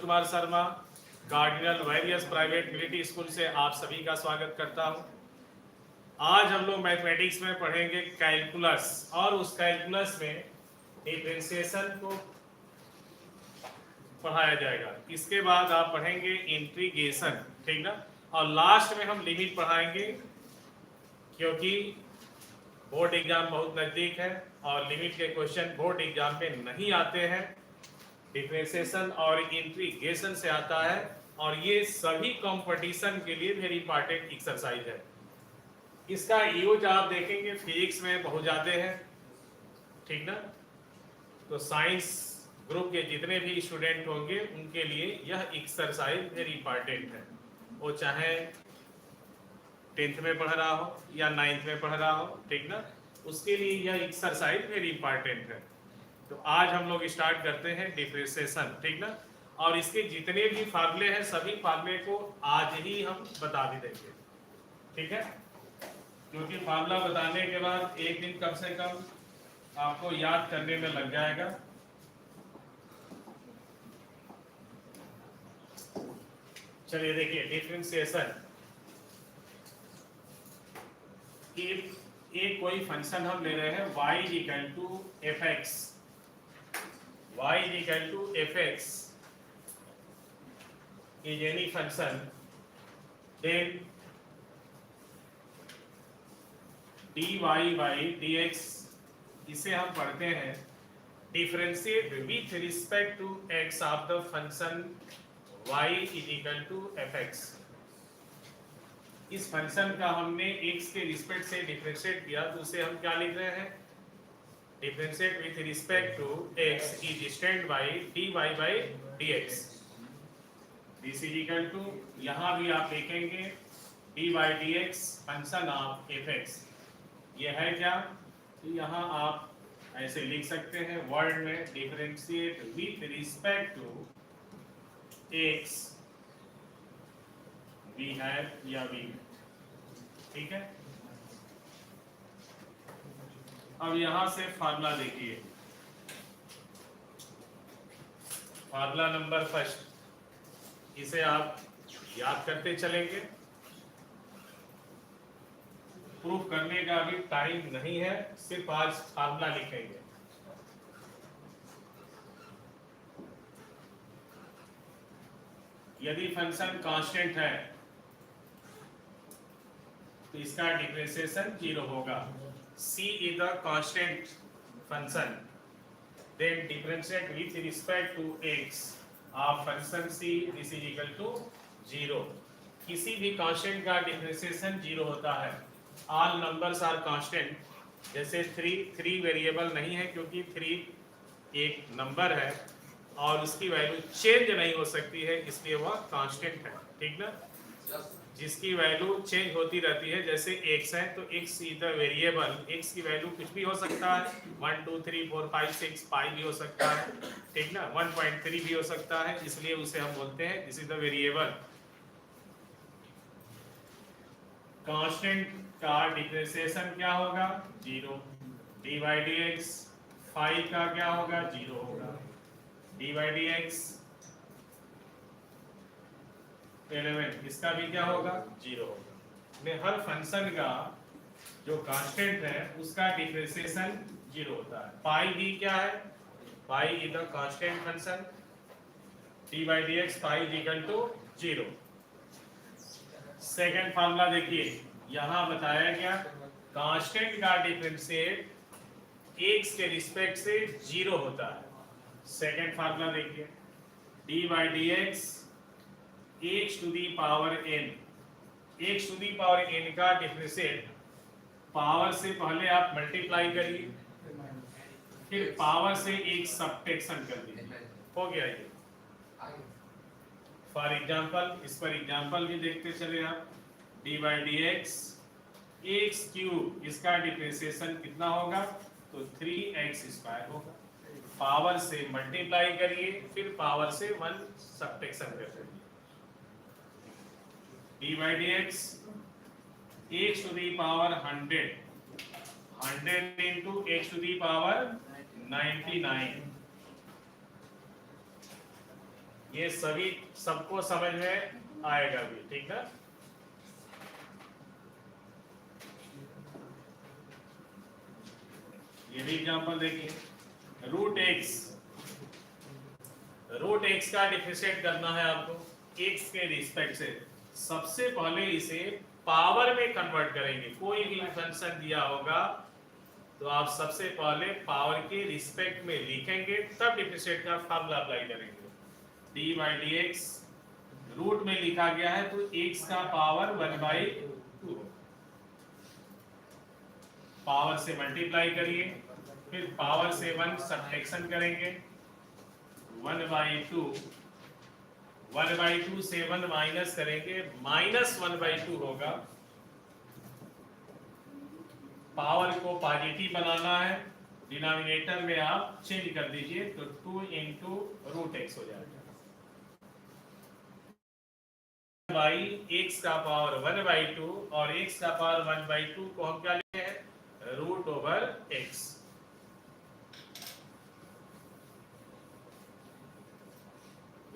Kumar Sharma, cardinal various private military school से आप सभी का स्वागत करता हूं। आज हम लोग मैथमेटिक्स में पढ़ेंगे कैलकुलस, और उस कैलकुलस में डिफरेंशिएशन को पढ़ाया जाएगा। इसके बाद आप पढ़ेंगे इंटीग्रेशन, ठीक ना, और लास्ट में हम लिमिट पढ़ाएंगे, क्योंकि बोर्ड एग्जाम बहुत नज़दीक है और लिमिट के क्वेश्चन बोर्ड एग्जाम में नहीं आते हैं। डिफरेंशिएशन और इंटीग्रेशन से आता है, और ये सभी कंपटीशन के लिए वेरी इंपॉर्टेंट एक्सरसाइज है। इसका यूज आप देखेंगे फिजिक्स में बहुत ज़्यादा है, ठीक ना। तो साइंस ग्रुप के जितने भी स्टूडेंट होंगे उनके लिए यह एक्सरसाइज वेरी इंपॉर्टेंट है, वो चाहे 10th में पढ़ रहा हो या 9th में पढ़ रहा हो, ठीक ना, उसके लिए यह एक्सरसाइज वेरी इंपॉर्टेंट है। तो आज हम लोग स्टार्ट करते हैं डिफरेंशिएशन, ठीक ना, और इसके जितने भी फार्मूले हैं सभी फार्मूले को आज ही हम बता भी देंगे, ठीक है, क्योंकि फार्मूला बताने के बाद एक दिन कम से कम आपको याद करने में लग जाएगा। चलिए देखिए डिफरेंशिएशन, एक कोई फंक्शन हम ले रहे हैं y is equal to F X, y is equal to fx is any function, then dy by dx, इसे हम पढ़ते हैं differentiate with respect to x of the function y is equal to fx। इस फंक्शन का हमने x के respect से डिफरेंशिएट किया, तो उसे हम क्या लिख रहे हैं, differentiate with respect to x is stand by dy by dx। This is equal to, यहाँ भी आप देखेंगे dy by dx function of fx। ये है क्या, तो यहाँ आप ऐसे लिख सकते हैं वर्ड में differentiate with respect to x, we have या वी, ठीक है। अब यहां से फार्मूला देखिए, फार्मूला नंबर फर्स्ट, इसे आप याद करते चलेंगे। प्रूफ करने का अभी टाइम नहीं है, सिर्फ आज फार्मूला लिखेंगे। यदि फंक्शन कांस्टेंट है तो इसका डिफरेंशिएशन 0 होगा। C is the constant function, then differentiate with respect to x of function C, this is equal to 0। किसी भी कांस्टेंट का डिफरेंशिएशन 0 होता है। ऑल नंबर्स आर कांस्टेंट, जैसे 3 वेरिएबल नहीं है, क्योंकि 3 एक नंबर है और उसकी वैल्यू चेंज नहीं हो सकती है, इसलिए वह कांस्टेंट है, ठीक ना। जिसकी वैल्यू चेंज होती रहती है, जैसे x है तो x is the variable, x की वैल्यू कुछ भी हो सकता है, 1 2 3 4 5 6 5 भी हो सकता है, ठीक ना, 1.3 भी हो सकता है, इसलिए उसे हम बोलते हैं this is the variable. Constant का डिफरेंशिएशन क्या होगा, 0। dy by dx, फाई का क्या होगा, 0 होगा। dy by dx 11, इसका भी क्या होगा, 0 होगा। हर फंक्शन का जो कांस्टेंट है उसका डिफरेंशिएशन 0 होता है। पाई भी क्या है, pi is the constant function, D by D X pi is equal to 0। Second formula देखिए, यहां बताया गया कांस्टेंट का डिफरेंशिएट एक्स के रिस्पेक्ट से 0 होता है। सेकेंड फार्मूला देखिए, D by D x x to the power n, x to the power n का डिफरेंशिएट, पावर से पहले आप मल्टीप्लाई करिए, फिर पावर से एक सब्ट्रैक्शन कर दीजिए, हो गया ये। फॉर एग्जांपल, इस पर एग्जांपल भी देखते चले आप। D by D x x cube, इसका डिफरेंशिएशन कितना होगा, तो 3x² होगा। पावर से मल्टीप्लाई करिए, फिर पावर से 1 सब्ट्रैक्शन कर दीजिए। D by D x X to the power 100, 100 into X to the power 99, ये सभी सबको समझ में आएगा भी, ठीक ना। ये भी एग्जांपल देखिए, रूट एक्स का डिफरेंशिएट करना है आपको एक्स के रिस्पेक्ट से। सबसे पहले इसे पावर में कन्वर्ट करेंगे। कोई भी फंक्शन दिया होगा तो आप सबसे पहले पावर के रिस्पेक्ट में लिखेंगे, तब डिफरेंशिएट का फार्मूला अप्लाई करेंगे। D by D X root में लिखा गया है तो एक्स का पावर 1/2, पावर से मल्टीप्लाई करिए, फिर पावर से 1 सब्ट्रैक्शन करेंगे, 1/2, 1/2 से 1 माइनस करेंगे, -1/2 होगा। पावर को पॉजिटिव बनाना है, डिनोमिनेटर में आप चेंज कर दीजिए तो 2 इंटू रूट एक्स हो जाएगा। बाई एक्स का पावर 1/2 और एक्स का पावर 1/2 को हम क्या लेते हैं, रूट ओवर एक्स।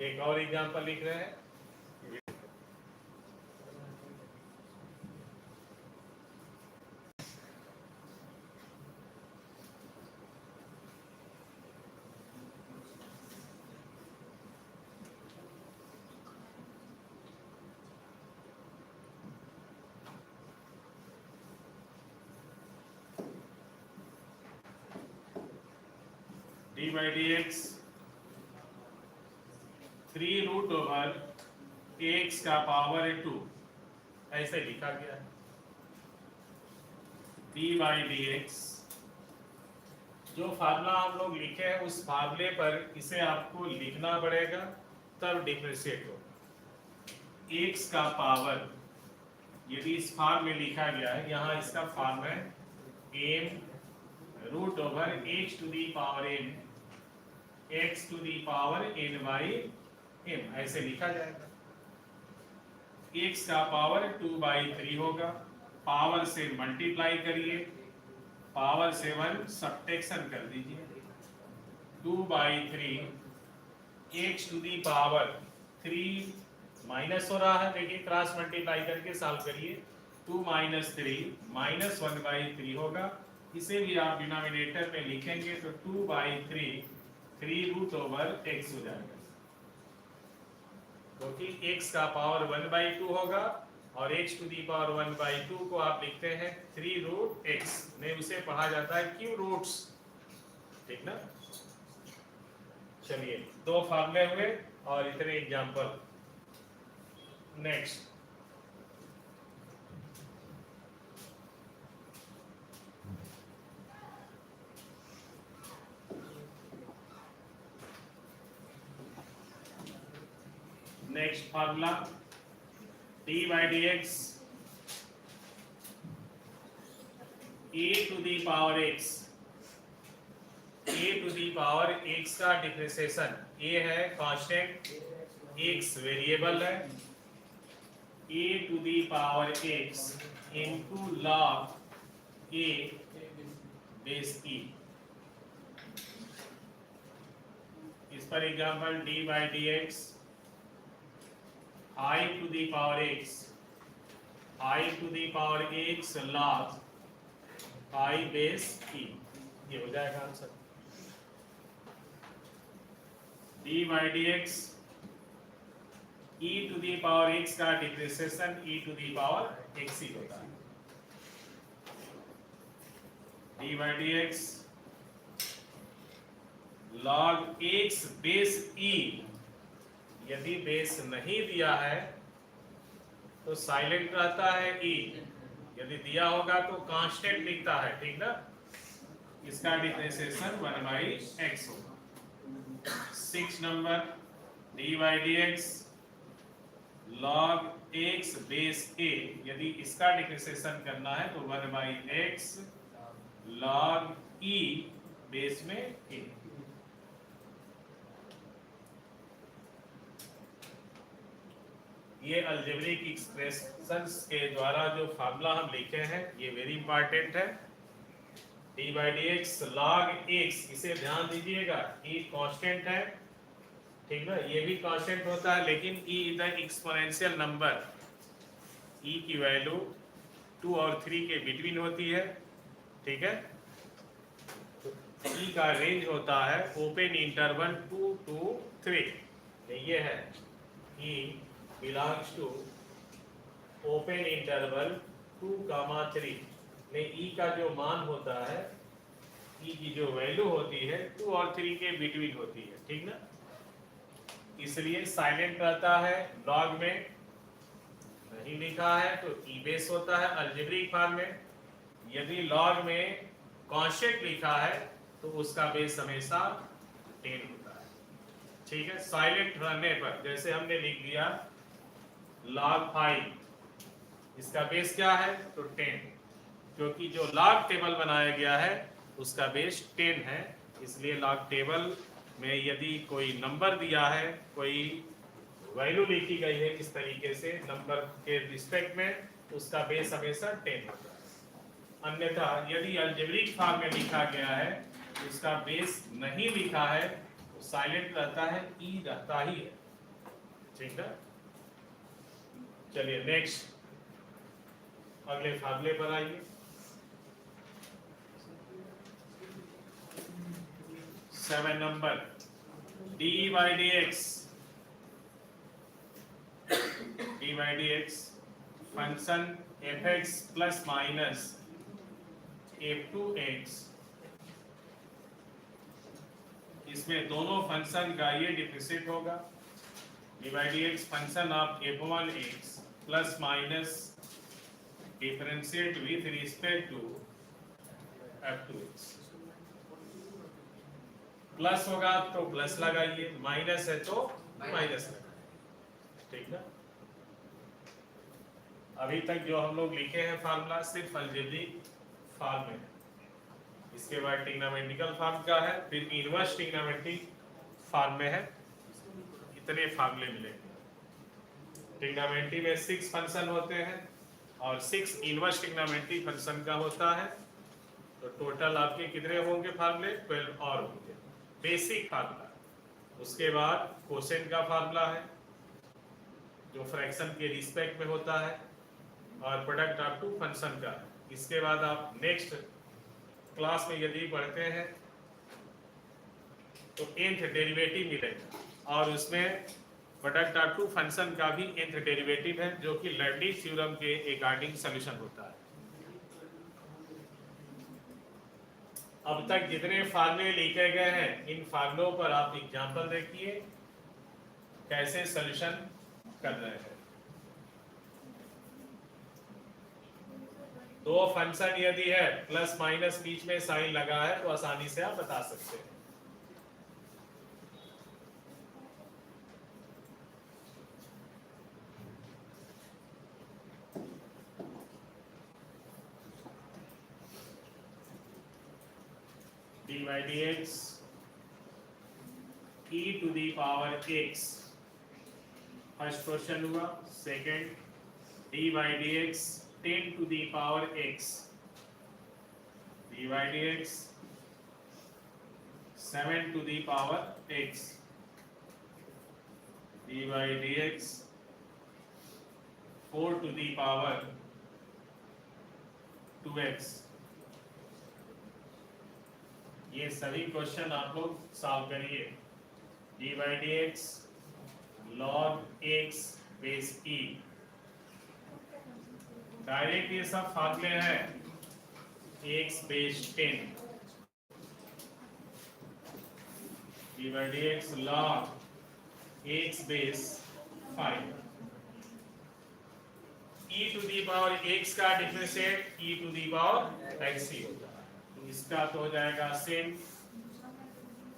एक और एग्जांपल लिख रहे हैं, D by D X 3 root over X का पावर 2 ऐसे लिखा गया है। डी बाई डी एक्स जो फार्मूला हम लोग लिखे हैं उस फार्मूले पर इसे आपको लिखना पड़ेगा, तब डिफरेंशिएट होगा। एक्स का पावर यदि इस फॉर्म में लिखा गया है, यहाँ इसका फॉर्म है m root over h to the power n x to the power n by m ऐसे लिखा जाएगा। x का पावर 2/3 होगा, पावर से मल्टीप्लाई करिए, पावर से 1 सब्ट्रैक्शन कर दीजिए, 2/3 x to the power 3 minus हो रहा है, देखिए क्रॉस मल्टीप्लाई करके सॉल्व करिए, 2 - 3 -1/3 होगा। इसे भी आप डिनोमिनेटर में लिखेंगे तो 2/3 3 रूट ओवर x हो जाएगा, क्योंकि x का पावर 1/2 होगा और x टू दी पावर 1/2 को आप लिखते हैं 3 रूट x में, उसे पढ़ा जाता है क्यू रूट्स, ठीक ना। चलिए 2 फार्मूले हुए और इतने example. Next formula d by dx a to the power x, a to the power x का डिफरेंशिएशन, a है कांस्टेंट, x वेरिएबल है, a to the power x into log a base e। इस पर example d by dx I to the power x, I to the power x log I base e, ये हो जाएगा answer. d by dx e to the power x का differentiation e to the power x ही होता है। d by dx log x base e, यदि base नहीं दिया है तो साइलेंट रहता है e, यदि दिया होगा तो कांस्टेंट लिखता है, ठीक ना। इसका डिफरेंशिएशन 1/x होगा। 6 number d by dx log x base a, यदि इसका डिफरेंशिएशन करना है तो 1/x log e बेस में a। ये अलजेब्रिक एक्सप्रेशंस के द्वारा जो फार्मूला हम लिखे हैं ये वेरी इंपॉर्टेंट है। d by dx log x, इसे ध्यान दीजिएगा, e कांस्टेंट है, ठीक ना, ये भी कांस्टेंट होता है, लेकिन e is the exponential number, e की वैल्यू 2 और 3 के बिटवीन होती है, ठीक है। ई का रेंज होता है ओपन इंटरवल 2 to 3, ये है ई बिलोंग्स टू ओपन इंटरवल 2, 3 में ई का जो मान होता है, ई की जो वैल्यू होती है 2 और 3 के बिटवीन होती है, ठीक ना, इसलिए साइलेंट रहता है। लॉग में नहीं लिखा है तो ई बेस होता है अलजेब्रिक फॉर्म में। यदि लॉग में कांस्टेंट लिखा है तो उसका बेस हमेशा 10 होता है, ठीक है। साइलेंट रहने पर जैसे हमने लिख दिया log 5, इसका बेस क्या है तो 10, क्योंकि जो लॉग टेबल बनाया गया है उसका बेस 10 है, इसलिए लॉग टेबल में यदि कोई नंबर दिया है, कोई वैल्यू लिखी गई है इस तरीके से नंबर के रिस्पेक्ट में, उसका बेस हमेशा 10 होता है। अन्यथा यदि अलजेब्रिक फॉर्म में लिखा गया है, उसका बेस नहीं लिखा है तो साइलेंट रहता है, ई रहता ही है, ठीक है। चलिए नेक्स्ट अगले फार्मूले पर आइए। 7 number d by D x, d by D x function f x plus minus f2x, इसमें दोनों फंक्शन का ये डिफरेंशिएट होगा, d by D x function of f1x plus minus differentiate with respect to f2x। Plus होगा तो plus लगाइए, minus है तो माइनस लगाइए, ठीक है। अभी तक जो हम लोग लिखे हैं फार्मूला सिर्फ अलजेब्रिक फॉर्म में है, इसके बाद ट्रिग्नोमेट्रिकल फॉर्म का है, फिर इनवर्स ट्रिग्नोमेट्रिक फॉर्म में है, इतने फार्मूले मिलेंगे। ट्रिग्नोमेट्री में 6 फंक्शन होते हैं और 6 इनवर्स ट्रिग्नोमेट्री फंक्शन का होता है, तो टोटल आपके कितने होंगे फार्मूले, 12 और होंगे, बेसिक फार्मूला। उसके बाद कोसेंट का फार्मूला है जो फ्रैक्शन के रिस्पेक्ट में होता है, और प्रोडक्ट ऑफ टू फंक्शन का। इसके बाद आप नेक्स्ट क्लास में यदि पढ़ते हैं तो nth डेरिवेटिव मिलेगा, और उसमें प्रोडक्ट ऑफ टू फंक्शन का भी nth डेरिवेटिव है, जो कि लर्निंग थ्योरम के अकॉर्डिंग सॉल्यूशन होता है। अब तक जितने फार्मूले लिखे गए हैं, इन फार्मूलों पर आप एग्जांपल देखिए कैसे सॉल्यूशन कर रहे हैं। दो फंक्शन यदि है, प्लस माइनस बीच में साइन लगा है, तो आसानी से आप बता सकते हैं। D by D x e to the power x, first question हुआ। Second d by D x 10 to the power x, d by D x 7 to the power x, d by D x 4 to the power 2x। ये सभी question आप लोग solve करिए। D by D x log x base e, direct ये सब फार्मूले हैं, x base 10, d by D x log x base 5, e to the power x का differentiate e to the power x ही होगा, तो इसका तो हो जाएगा same.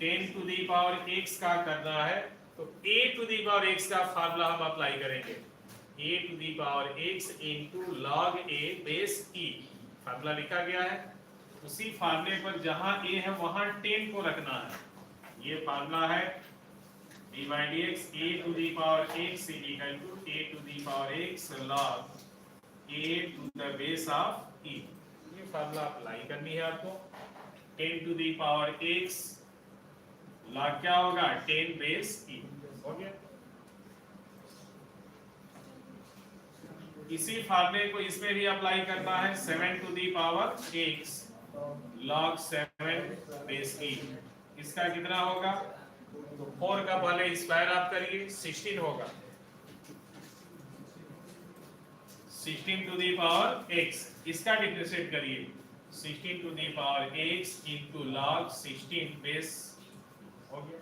10 to the power x का करना है तो a to the power x का फार्मूला हम अप्लाई करेंगे, a to the power x into log a base e, formula लिखा गया है। उसी फार्मूले पर जहां a है वहां 10 को रखना है। ये फार्मूला है d by D x a to the power x equal to a to the power x log a to the base of e। ये फार्मूला अप्लाई करनी है आपको। 10 to the power x log क्या होगा 10 base e, हो गया। इसी फार्मूले को इसमें भी अप्लाई करना है। 7 to the power x log 7 base e, इसका कितना होगा? 4 का पहले स्क्वायर आप करिए, 16 होगा। 16 टू दी पावर x, इसका डिफरेंशिएट करिए, 16 to the power x into log 16 base, हो गया।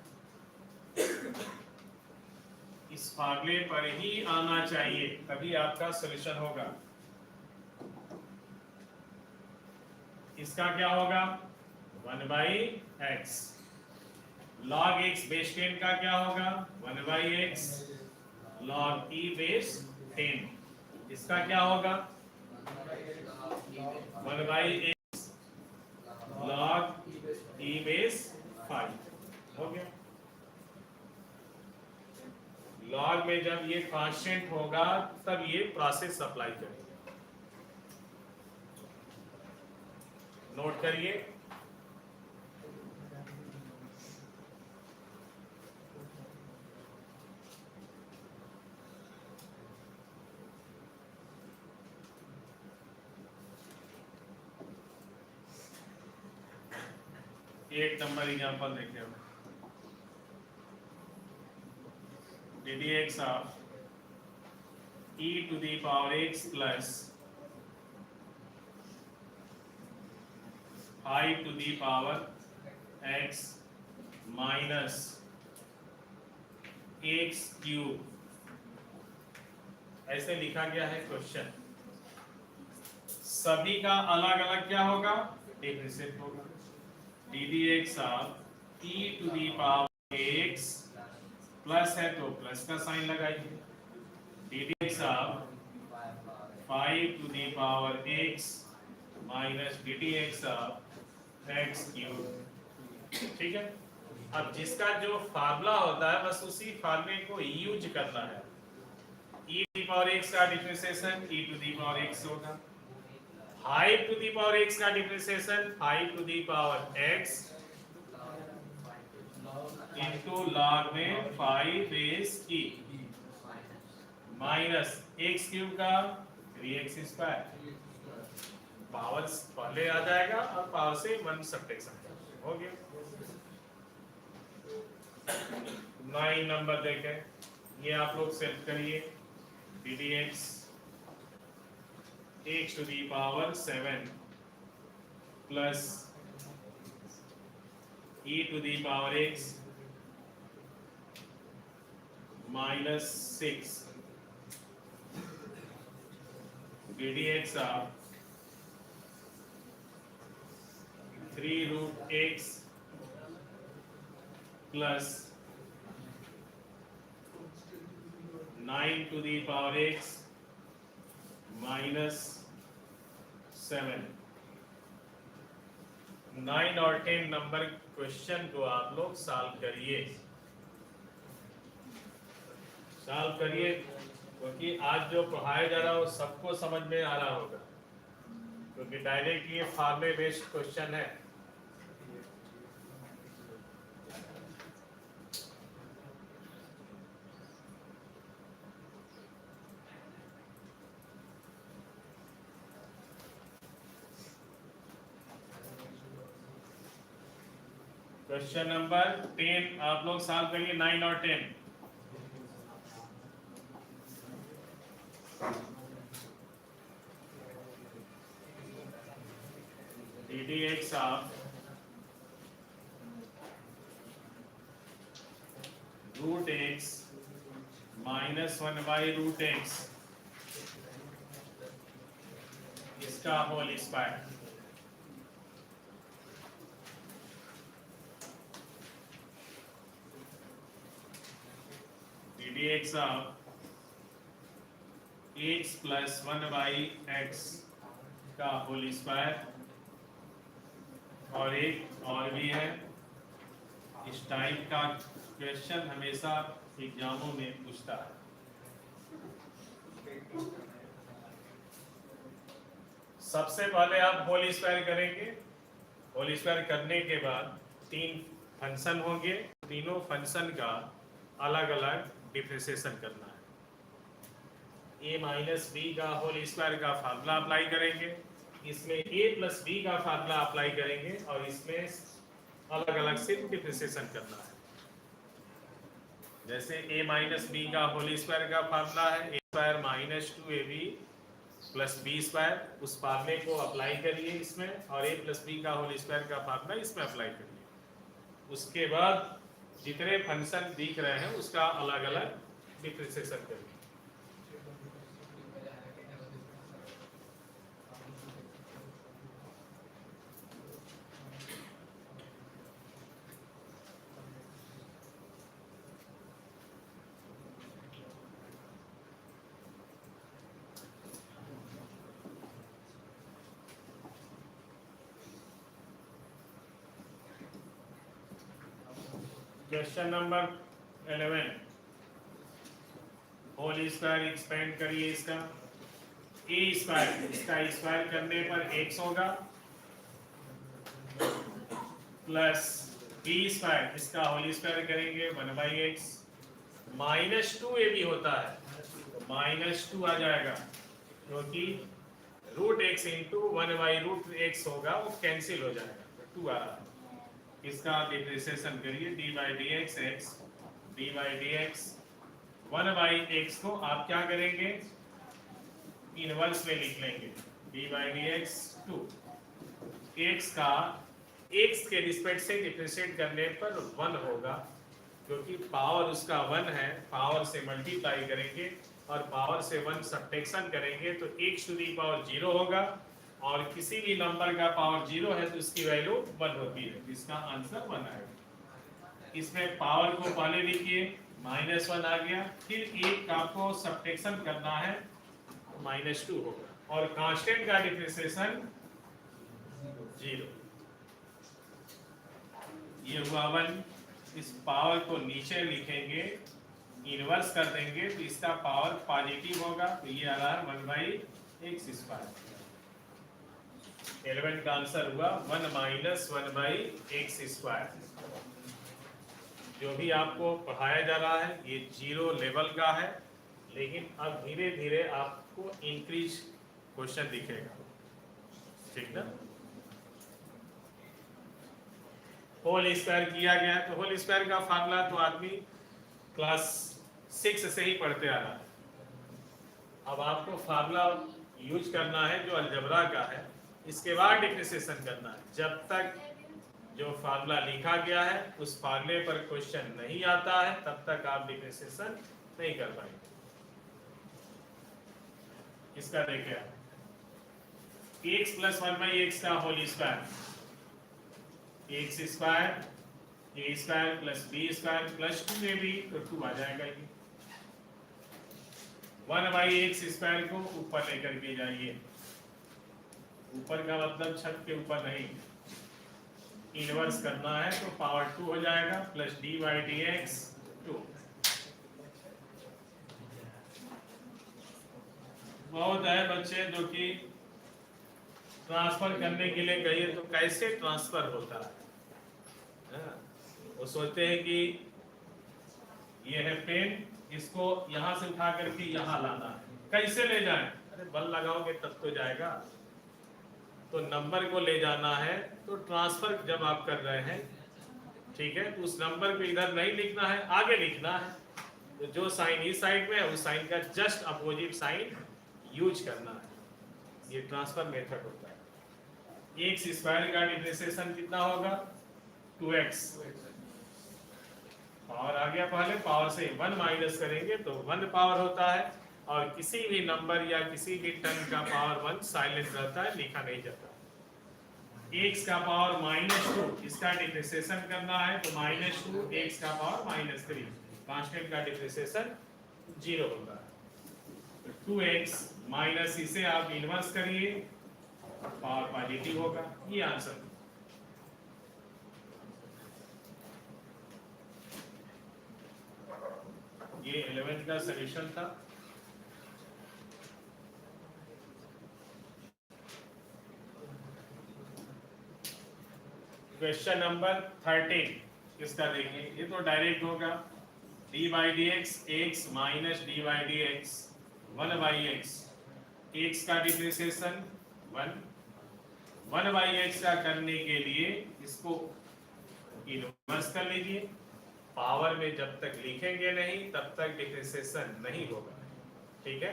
इस फार्मूले पर ही आना चाहिए, तभी आपका सॉल्यूशन होगा। इसका क्या होगा? 1 by x, log x base 10 का क्या होगा? 1 by x log e base 10, इसका क्या होगा? 1 by x log e base 5, हो गया। लॉग में जब ये कांस्टेंट होगा तब ये प्रोसेस अप्लाई करेंगे। नोट करिए, एक नंबर एग्जांपल देखिए। ddx of e to the power x plus 5 to the power x minus x cube, ऐसे लिखा गया है क्वेश्चन। सभी का अलग अलग क्या होगा? डिफरेंशिएट होगा। ddx of e to the power x plus है तो प्लस का साइन लगाइए, ddx of 5 to the power x minus ddx of x cube, ठीक है। अब जिसका जो फार्मूला होता है बस उसी फार्मूले को यूज करना है। e to the power x का differentiation e to the power x होगा, 5 to the power x का differentiation 5 to the power x into log में 5 base e minus x cube का 3x स्क्वायर, पावर पहले आ जाएगा और पावर से 1 subtraction, हो गया। 9 नंबर देखें, ये आप लोग सेट करिए, ddx x to the power 7 plus e to the power x minus 6 ddx of 3 root x plus 9 to the power x minus 7। 9 और 10 नंबर क्वेश्चन को आप लोग सॉल्व करिए, सॉल्व करिए, क्योंकि आज जो पढ़ाया जा रहा है वो सबको समझ में आ रहा होगा, क्योंकि डायरेक्ट ये फार्मूले बेस्ड क्वेश्चन है। क्वेश्चन नंबर 10 आप लोग सॉल्व करिए, 9 और 10। ddx of root x minus 1 by root x इसका whole square, ddx of x plus 1 by x का होल स्क्वायर, और एक और भी है, इस टाइप का क्वेश्चन हमेशा एग्जामों में पूछता है। सबसे पहले आप होल स्क्वायर करेंगे, होल स्क्वायर करने के बाद 3 फंक्शन होंगे, तीनों फंक्शन का अलग अलग डिफरेंशिएशन करना है। a माइनस बी का होल स्क्वायर का फार्मूला अप्लाई करेंगे, इसमें a प्लस बी का फार्मूला अप्लाई करेंगे और इसमें अलग अलग सिर्फ डिफरेंशिएशन करना है। जैसे a माइनस बी का होल स्क्वायर का फार्मूला है a square minus 2ab plus b square, उस फार्मूले को अप्लाई करिए इसमें, और a प्लस बी का होल स्क्वायर का फार्मूला इसमें अप्लाई करिए। उसके बाद जितने फंक्शन दिख रहे हैं उसका अलग अलग डिफरेंशिएशन करिए। Question number 11, whole square expand करिए इसका। ए स्क्वायर, इसका स्क्वायर करने पर x होगा, प्लस बी स्क्वायर, इसका होल स्क्वायर करेंगे 1/x, माइनस 2ab होता है तो माइनस 2 आ जाएगा, क्योंकि रूट एक्स इंटू 1/√x होगा, वो कैंसिल हो जाएगा तो 2 आ रहा है। इसका डिफरेंशिएशन करिए d/dx x d/dx 1/x को आप क्या करेंगे, इनवर्स में लिख लेंगे d/dx 2, x का x के रिस्पेक्ट से डिफरेंशिएट करने पर 1 होगा, क्योंकि पावर उसका 1 है, पावर से मल्टीप्लाई करेंगे और पावर से 1 सब्ट्रैक्शन करेंगे तो x टू दी पावर 0 होगा, और किसी भी नंबर का पावर 0 है तो उसकी वैल्यू 1 होती है, इसका आंसर 1 आएगा। इसमें पावर को पहले लिखिए, -1 आ गया, फिर एक का आपको सब्ट्रैक्शन करना है -2 होगा, और कांस्टेंट का डिफरेंशिएशन 0, ये हुआ 1। इस पावर को नीचे लिखेंगे, इनवर्स कर देंगे तो इसका पावर पॉजिटिव होगा, तो ये आ रहा है 1/x²। 11 का आंसर हुआ 1 माइनस 1/x²। जो भी आपको पढ़ाया जा रहा है ये 0 लेवल का है, लेकिन अब धीरे धीरे आपको इंक्रीज क्वेश्चन दिखेगा, ठीक ना। होल स्क्वायर किया गया तो होल स्क्वायर का फार्मूला तो आदमी क्लास 6 से ही पढ़ते आ रहा है। अब आपको फार्मूला यूज करना है जो अलजबरा का है, इसके बाद डिफरेंशिएशन करना है। जब तक जो फार्मूला लिखा गया है उस फार्मूले पर क्वेश्चन नहीं आता है तब तक आप डिफरेंशिएशन नहीं कर पाएंगे। इसका देखिए, x प्लस 1/x का whole square, x² a² plus b² plus 2ab तो 2 आ जाएगा। ये 1/x² को ऊपर लेकर के जाइए, ऊपर का मतलब छत के ऊपर नहीं, इनवर्स करना है तो पावर 2 हो जाएगा, प्लस d/dx 2। बहुत है बच्चे जो कि ट्रांसफर करने के लिए कहिए तो कैसे ट्रांसफर होता है, वो सोचते हैं कि ये है पेन, इसको यहाँ से उठा करके यहाँ लाना है, कैसे ले जाएं? अरे बल लगाओगे तब तो जाएगा। तो नंबर को ले जाना है तो ट्रांसफर जब आप कर रहे हैं, ठीक है, तो उस नंबर को इधर नहीं लिखना है, आगे लिखना है। तो जो साइन इस साइड में है उस साइन का जस्ट अपोजिट साइन यूज करना है, ये ट्रांसफर मेथड होता है। x² का डिफरेंशिएशन कितना होगा, 2x, पावर आ गया, पहले पावर से 1 माइनस करेंगे तो 1 पावर होता है, और किसी भी नंबर या किसी भी टर्म का पावर 1 साइलेंट रहता है, लिखा नहीं जाता। x का पावर -2, इसका डिफरेंशिएशन करना है तो -2 x का पावर -3, कांस्टेंट का डिफरेंशिएशन 0 होता है। 2x माइनस इसे आप इनवर्स करिए, पावर पॉजिटिव होगा, ये आंसर। ये 11 का सॉल्यूशन था। क्वेश्चन नंबर 13 इसका देखिए, ये तो डायरेक्ट होगा, d by D x x minus D by D x 1 by x, x का डिफ्रेंसिएशन 1 बाई एक्स का करने के लिए इसको इनवर्स कर लीजिए। पावर में जब तक लिखेंगे नहीं तब तक डिफ्रेंसिएशन नहीं होगा, ठीक है।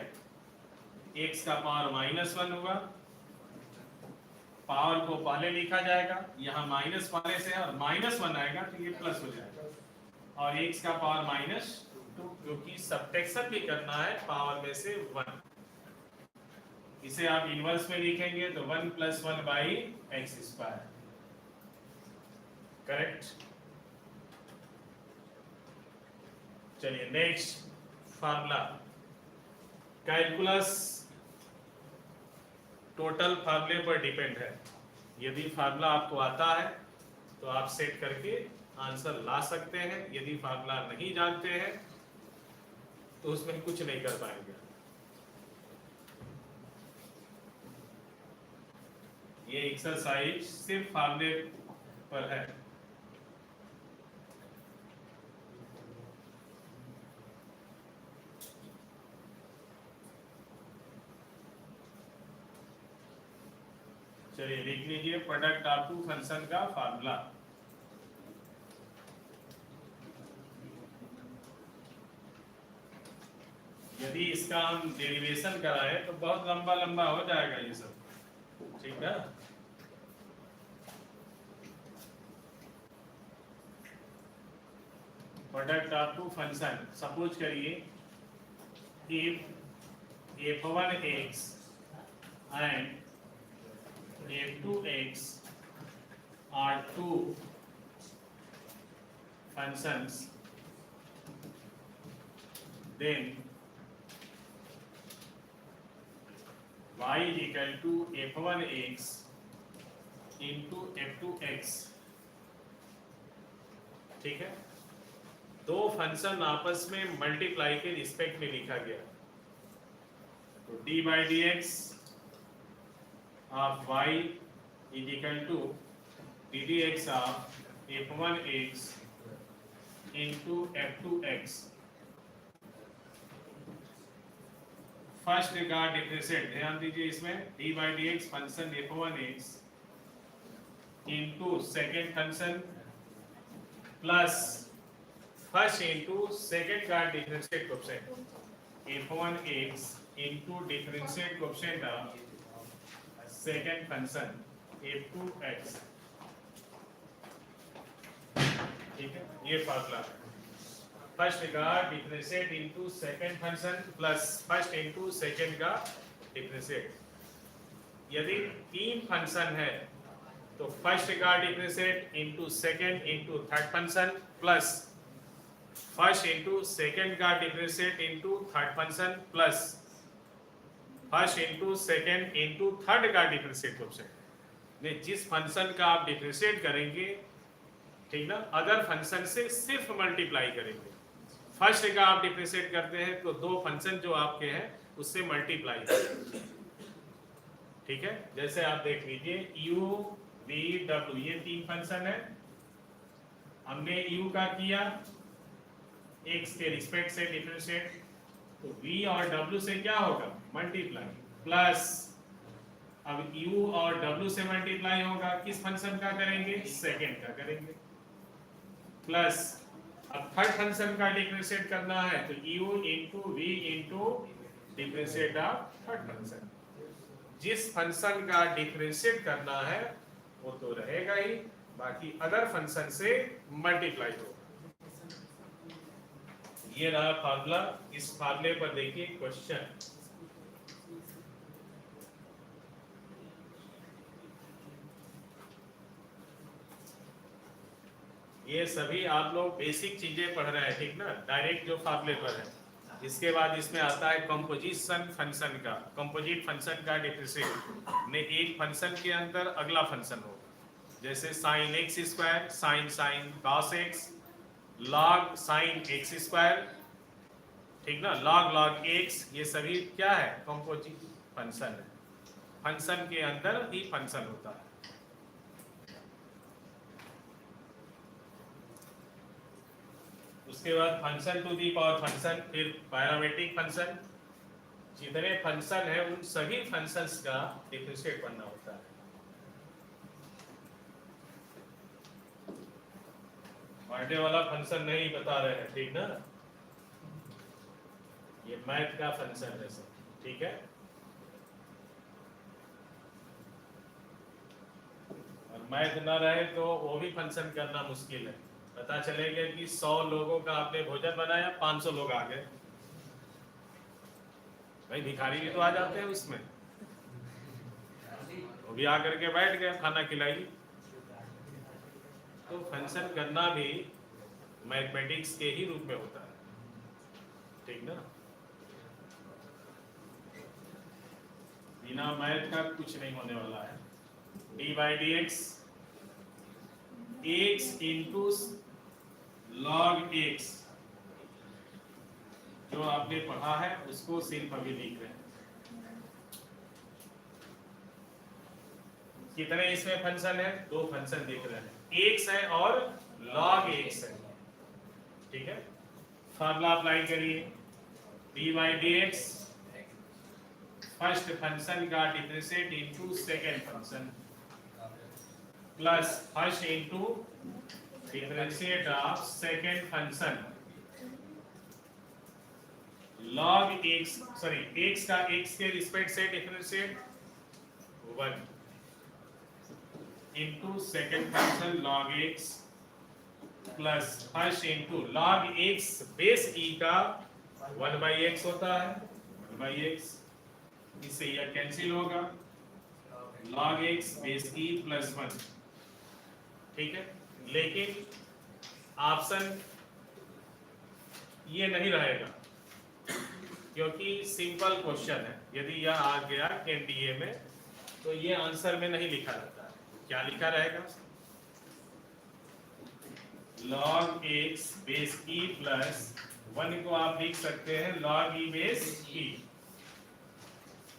एक्स का पावर -1 होगा, पावर को पहले लिखा जाएगा, यहाँ माइनस पहले से है और -1 आएगा तो ये प्लस हो जाएगा, और एक्स का पावर -2, क्योंकि सब्ट्रैक्शन भी करना है पावर में से 1। इसे आप इनवर्स में लिखेंगे तो 1 + 1 बाई एक्स स्क्वायर, करेक्ट। चलिए नेक्स्ट फार्मूला, कैलकुलस टोटल फार्मूले पर डिपेंड है। यदि फार्मूला आपको आता है तो आप सेट करके आंसर ला सकते हैं, यदि फार्मूला नहीं जानते हैं तो उसमें कुछ नहीं कर पाएंगे। ये एक्सरसाइज सिर्फ फार्मूले पर है। चलिए लिख लीजिए प्रोडक्ट ऑफ टू फंक्शन का फार्मूला। यदि इसका हम डेरिवेशन कराएं तो बहुत लंबा लंबा हो जाएगा ये सब, ठीक है। Product of two function, suppose करिए if f1x and f2x are two functions, then y is equal to f1x into f2x, ठीक है। दो फंक्शन आपस में मल्टीप्लाई के रिस्पेक्ट में लिखा गया, तो d by D x of y is equal to d d x of f1x into f2x। First का डिफरेंशिएट ध्यान दीजिए, इसमें d by D x function f1x into second function plus first into second का differentiate coefficient f1x into differentiate coefficient of second function f2x, ठीक है। ये formula है, first का differentiate into second function plus first into second का differentiate. यदि तीन function है तो फर्स्ट का differentiate into second into third function plus first into second का differentiate into third function plus first into second into third का differentiate coefficient. जिस function का आप डिफरेंशिएट करेंगे, ठीक ना, अदर फंक्शन से सिर्फ मल्टीप्लाई करेंगे। फर्स्ट का आप डिफरेंशिएट करते हैं तो दो फंक्शन जो आपके हैं उससे मल्टीप्लाई करेंगे, ठीक है। जैसे आप देख लीजिए u v w, ये तीन फंक्शन है। हमने u का किया x के रिस्पेक्ट से डिफरेंशिएट, तो v और w से क्या होगा, मल्टीप्लाई, प्लस अब u और w से मल्टीप्लाई होगा, किस फंक्शन का करेंगे, सेकेंड का करेंगे, प्लस अब थर्ड फंक्शन का डिफरेंशिएट करना है तो u into v into differentiate of third function. जिस फंक्शन का डिफरेंशिएट करना है वो तो रहेगा ही, बाकी अदर फंक्शन से मल्टीप्लाई होगा। ये रहा फार्मूला। इस फार्मूले पर देखिए क्वेश्चन, ये सभी आप लोग बेसिक चीजें पढ़ रहे हैं, ठीक ना, डायरेक्ट जो फार्मूले पर है। इसके बाद इसमें आता है कंपोजिशन फंक्शन का, कंपोजिट फंक्शन का डिफरेंशिएट में एक फंक्शन के अंदर अगला फंक्शन होगा, जैसे sine x square, sine sine cos x, log sine x square, ठीक ना, लॉग लॉग एक्स, ये सभी क्या है, कंपोजिट फंक्शन है। फंक्शन के अंदर ही फंक्शन होता है। उसके बाद function to the power function, फिर पैरामीट्रिक फंक्शन, जितने फंक्शन है उन सभी फंक्शंस का डिफरेंशिएट करना होता है। बर्थडे वाला फंक्शन नहीं बता रहे हैं, ठीक ना, ये मैथ का फंक्शन है सब, ठीक है। और मैथ ना रहे तो वो भी फंक्शन करना मुश्किल है। पता चलेगा कि 100 लोगों का आपने भोजन बनाया, 500 लोग आ गए, भाई भिखारी भी तो आ जाते हैं उसमें, वो भी आकर के बैठ गए, खाना खिलाई। तो फंक्शन करना भी मैथमेटिक्स के ही रूप में होता है, ठीक ना। बिना मैथ का कुछ नहीं होने वाला है। D by D x, x into log x, जो आपने पढ़ा है उसको सिर्फ अभी लिख रहे हैं। कितने इसमें फंक्शन है? 2 फंक्शन दिख रहे हैं, एक्स है और लॉग एक्स है, ठीक है। फार्मूला अप्लाई करिए, d by D x, first function का differentiate into second function, plus first into differentiate of second function, log x, sorry x का x के रिस्पेक्ट से differentiate 1 into second function log x, plus first into log x base e का 1/x होता है, 1/x, इससे यह cancel होगा, log x base e plus 1, ठीक है। लेकिन ऑप्शन ये नहीं रहेगा, क्योंकि सिंपल क्वेश्चन है। यदि यह आ गया एनडीए में तो ये आंसर में नहीं लिखा रहता है। क्या लिखा रहेगा? log x base e plus 1 को आप लिख सकते हैं log e बेस e।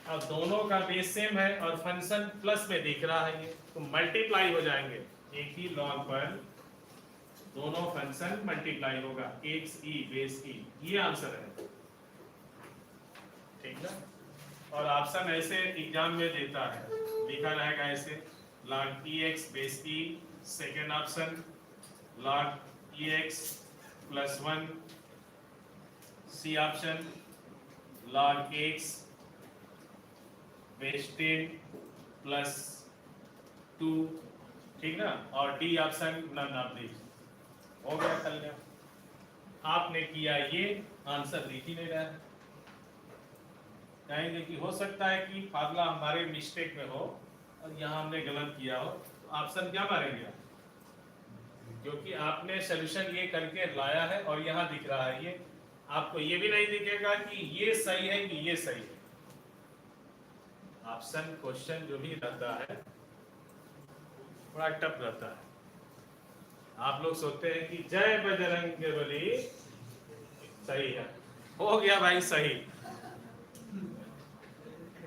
अब दोनों का बेस सेम है और फंक्शन प्लस में दिख रहा है, ये तो मल्टीप्लाई हो जाएंगे, एक ही लॉग पर दोनों फंक्शन मल्टीप्लाई होगा, x e बेस e, ये आंसर है, ठीक ना। और ऑप्शन ऐसे एग्जाम में देता है, लिखा रहेगा ऐसे log ex base e, second option log ex plus 1, c option log x base 10 plus 2, ठीक ना। और d option none of this, हो गया कल्याण। आपने किया ये, आंसर दिख ही नहीं रहा है। कहेंगे कि हो सकता है कि फार्मूला हमारे मिस्टेक में हो और यहाँ हमने गलत किया हो, तो ऑप्शन क्या मारेंगे आप? क्योंकि आपने सोल्यूशन ये करके लाया है और यहाँ दिख रहा है, ये आपको ये भी नहीं दिखेगा कि ये सही है कि ये सही है। ऑप्शन क्वेश्चन जो भी रहता है बड़ा टफ रहता है। आप लोग सोचते हैं कि जय बजरंगबली, सही है, हो गया भाई सही।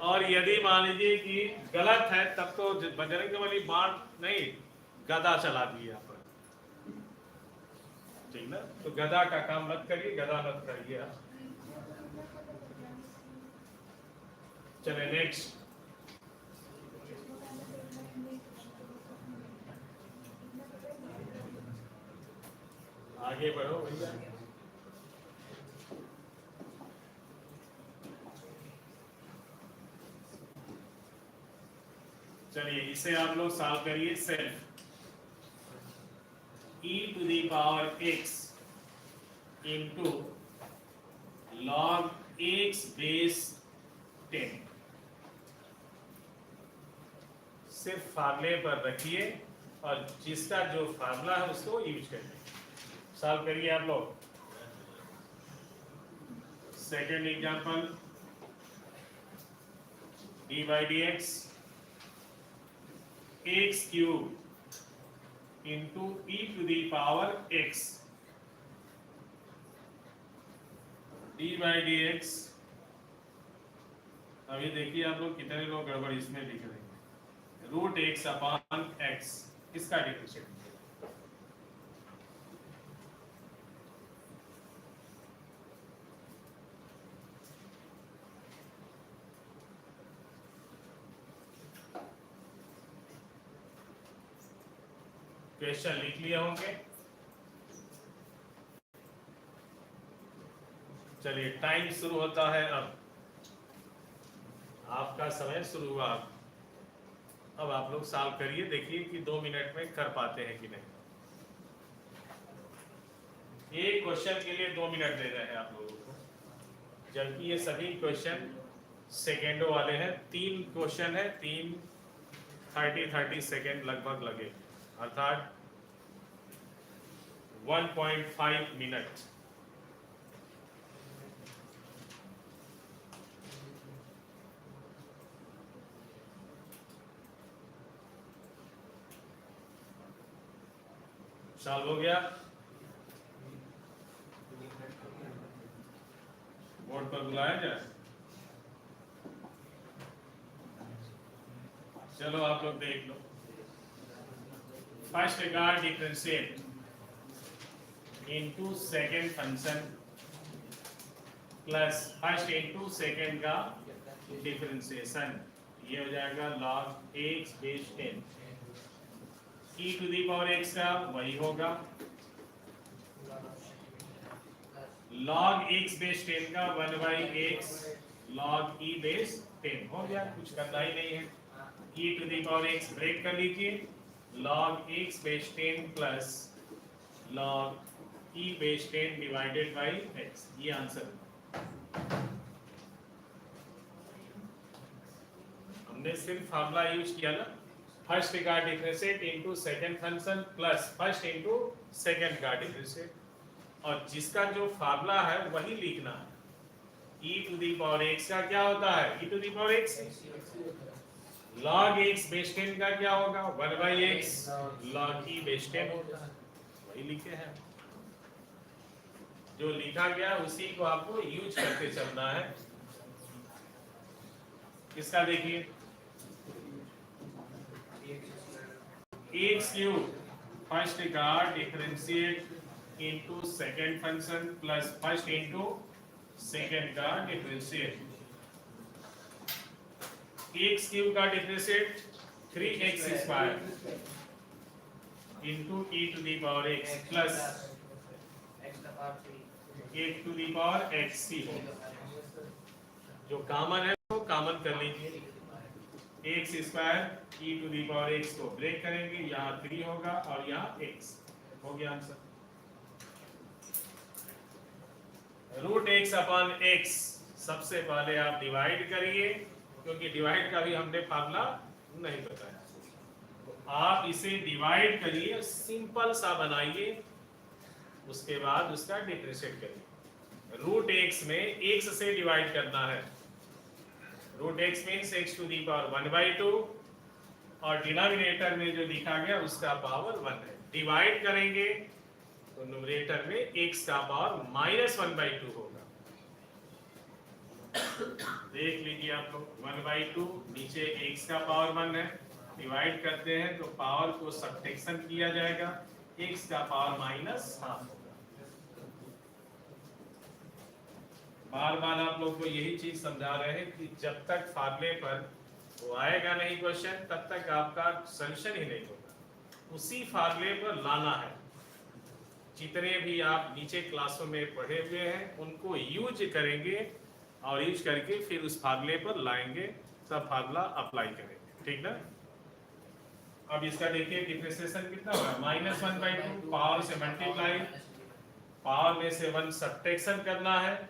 और यदि मान लीजिए कि गलत है, तब तो बजरंगबली बाण नहीं, गदा चला दिए यहाँ पर, ठीक ना। तो गदा का काम मत करिए, गदा मत करिए आप। चले नेक्स्ट, आगे बढ़ो भैया। चलिए इसे आप लोग सॉल्व करिए। Self e to the power x into log x base 10, सिर्फ फार्मूले पर रखिए और जिसका जो फार्मूला है उसको यूज करिए। सॉल्व करिए आप लोग। Second example, d by D x x cube into e to the power x, d by D x. अभी देखिए आप लोग कितने लोग गड़बड़ इसमें लिख रहे हैं, रूट एक्स अपॉन एक्स, इसका डिफरेंशिएट क्वेश्चन लिख लिए होंगे। चलिए टाइम शुरू होता है अब, आपका समय शुरू हुआ। अब आप लोग सॉल्व करिए, देखिए कि 2 मिनट में कर पाते हैं कि नहीं। एक क्वेश्चन के लिए 2 मिनट दे रहे हैं आप लोगों को, जबकि ये सभी क्वेश्चन सेकेंडों वाले हैं। 3 क्वेश्चन है, 30 सेकेंड लगभग लगे, अर्थात 1.5 मिनट। सॉल्व हो गया? बोर्ड पर बुलाया जाए। चलो आप लोग देख लो। First regard differentiate into second function plus first into second का डिफरेंशिएशन, ये हो जाएगा log x base 10 e to the power x का वही होगा log x बेस 10 का 1/x log e बेस 10 हो गया, कुछ करना ही नहीं है। e to the power x break कर लीजिए, log x base 10 plus log e base 10 divided by x, ये आंसर है। हमने सिर्फ फार्मूला यूज किया ना, फर्स्ट का differentiate into second function plus first into second का डिफरेंशिएट, और जिसका जो फार्मूला है वही लिखना है। e to the power x का क्या होता है? e to the power x log x base 10 का क्या होगा? 1/x log e बेस 10 होगा, वही लिखे हैं। जो लिखा गया उसी को आपको यूज करके चलना है। इसका देखिए x क्यूब फर्स्ट का differentiate into second function plus first into second का डिफरेंशिएट। x क्यूब का differentiate 3x square into e to the power x plus e to the power x c होगा। जो कॉमन है वो common कर लीजिए, x square e to the power x को break करेंगे, यहाँ 3 होगा और यहाँ x हो गया answer. Root x upon x सबसे पहले आप डिवाइड करिए, क्योंकि डिवाइड का भी हमने फार्मूला नहीं बताया। तो आप इसे डिवाइड करिए, सिंपल सा बनाइए, उसके बाद उसका डिफरेंशिएट करिए। रूट x में x से डिवाइड करना है, root x means x to the power 1/2 और डिनोमिनेटर में जो लिखा गया उसका पावर 1 है। डिवाइड करेंगे तो न्यूमरेटर में x का पावर -1/2 होगा। देख लीजिए आप लोग, 1/2 नीचे x का पावर 1 है, डिवाइड करते हैं तो पावर को सब्ट्रैक्शन किया जाएगा, x का पावर -1/2 होगा। बार बार आप लोग को यही चीज समझा रहे हैं कि जब तक फार्मूले पर वो आएगा नहीं क्वेश्चन, तब तक आपका सॉल्यूशन ही नहीं होगा। उसी फार्मूले पर लाना है। जितने भी आप नीचे क्लासों में पढ़े हुए हैं उनको यूज करेंगे और यूज करके फिर उस फार्मूले पर लाएंगे, सब फार्मूला अप्लाई करेंगे, ठीक ना। अब इसका देखिए डिफरेंशिएशन कितना होगा, -1/2 पावर से मल्टीप्लाई, पावर में से 1 सब्ट्रैक्शन करना है,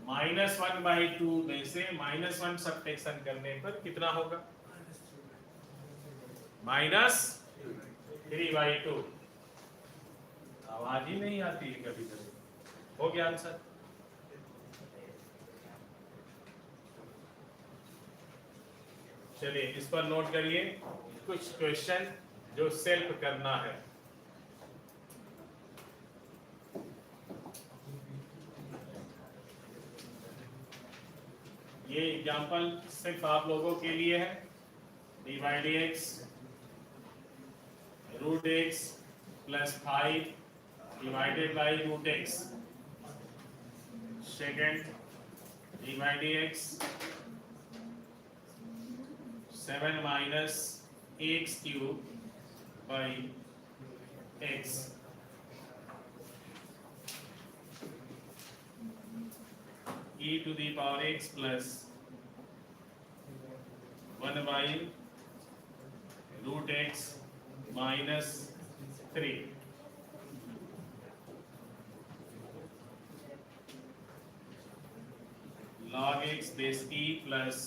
-1/2 में से -1 सब्ट्रैक्शन करने पर कितना होगा, -3/2। आवाज ही नहीं आती है कभी कभी। हो गया आंसर। चलिए इस पर नोट करिए कुछ क्वेश्चन जो सेल्फ करना है। ये एग्जांपल सिर्फ आप लोगों के लिए है। d/x √x plus 5 divided by √x, second d/x 7 - x³ by x e to the power x plus 1 by root x minus 3 log x base e plus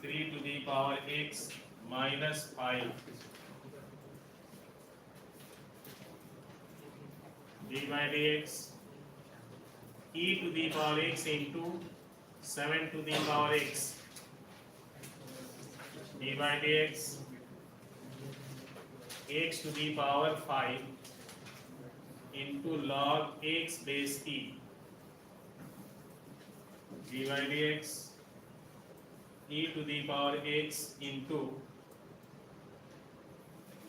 3 to the power x minus 5 d by dx e to the power x into 7 to the power x d by dx x to the power 5 into log x base e d by dx e to the power x into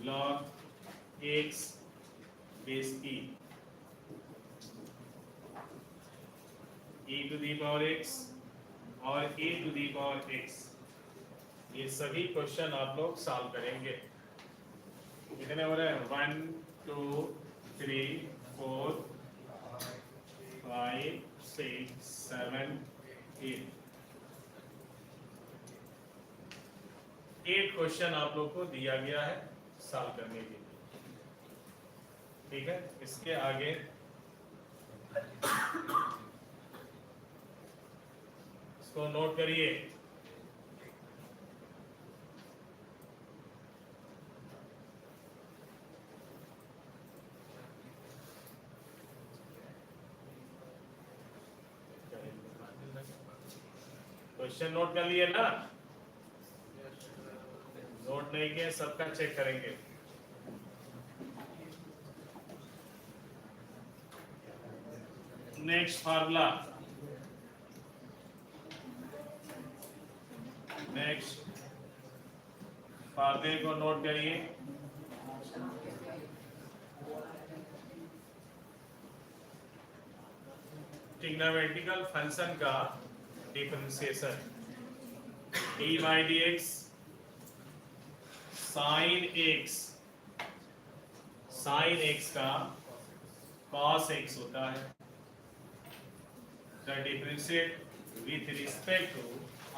log x base e to the power x और a to the power x, ये सभी question आप लोग solve करेंगे। कितने हो रहे हैं? 1 2 3 4 5 6 7 8 8 क्वेश्चन आप लोग को दिया गया है सॉल्व करने के लिए। ठीक है, इसके आगे इसको नोट करिए। क्वेश्चन नोट कर लिए ना? नोट नहीं किए सबका चेक करेंगे। नेक्स्ट फार्मूला, नेक्स्ट फार्मूले को नोट करिए। ट्रिग्नोमेट्रिकल फंक्शन का differentiation d by dx sin x, sin x का cos x होता है। The differentiate with respect to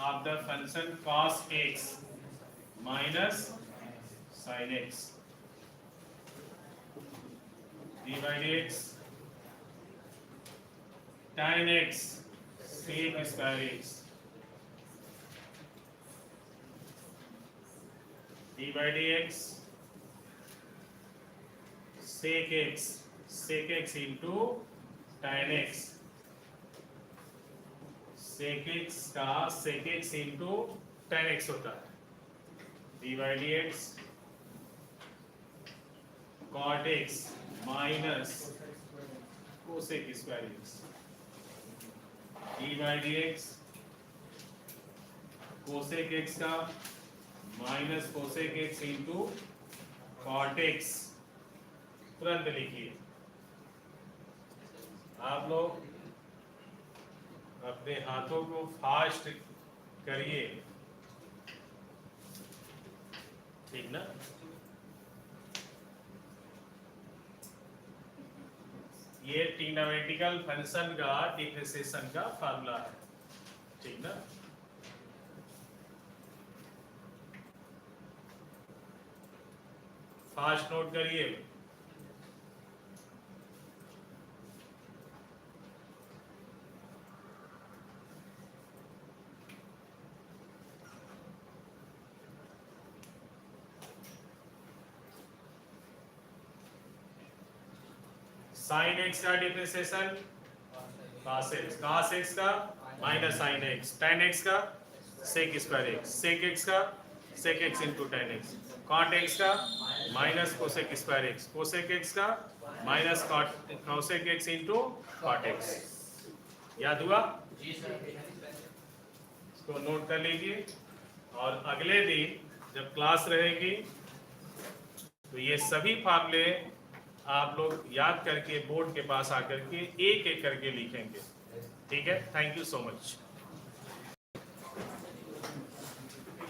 of the function cos x minus sin x d by dx tan x sec square x d by dx sec x into tan x, sec x का sec x into tan x होता है। d by dx cot x minus cosec square x d by dx cosec x का minus cosec x into cot x। तुरंत लिखिए आप लोग, अपने हाथों को फास्ट करिए, ठीक ना? ये ट्रिग्नोमेट्रिकल फंक्शन का डिफरेंशिएशन का फार्मूला है, ठीक ना? फास्ट नोट करिए। साइन एक्स का differentiation cos x, cos x का minus sine x, tan x का sec square x, sec x का sec x into tan x, cot x का minus cosec square x, cosec x का minus cosec x into cot x। याद हुआ? इसको note कर लीजिए और अगले दिन जब क्लास रहेगी तो ये सभी फार्मूले आप लोग याद करके बोर्ड के पास आकर के एक एक करके लिखेंगे। ठीक है, थैंक यू सो मच।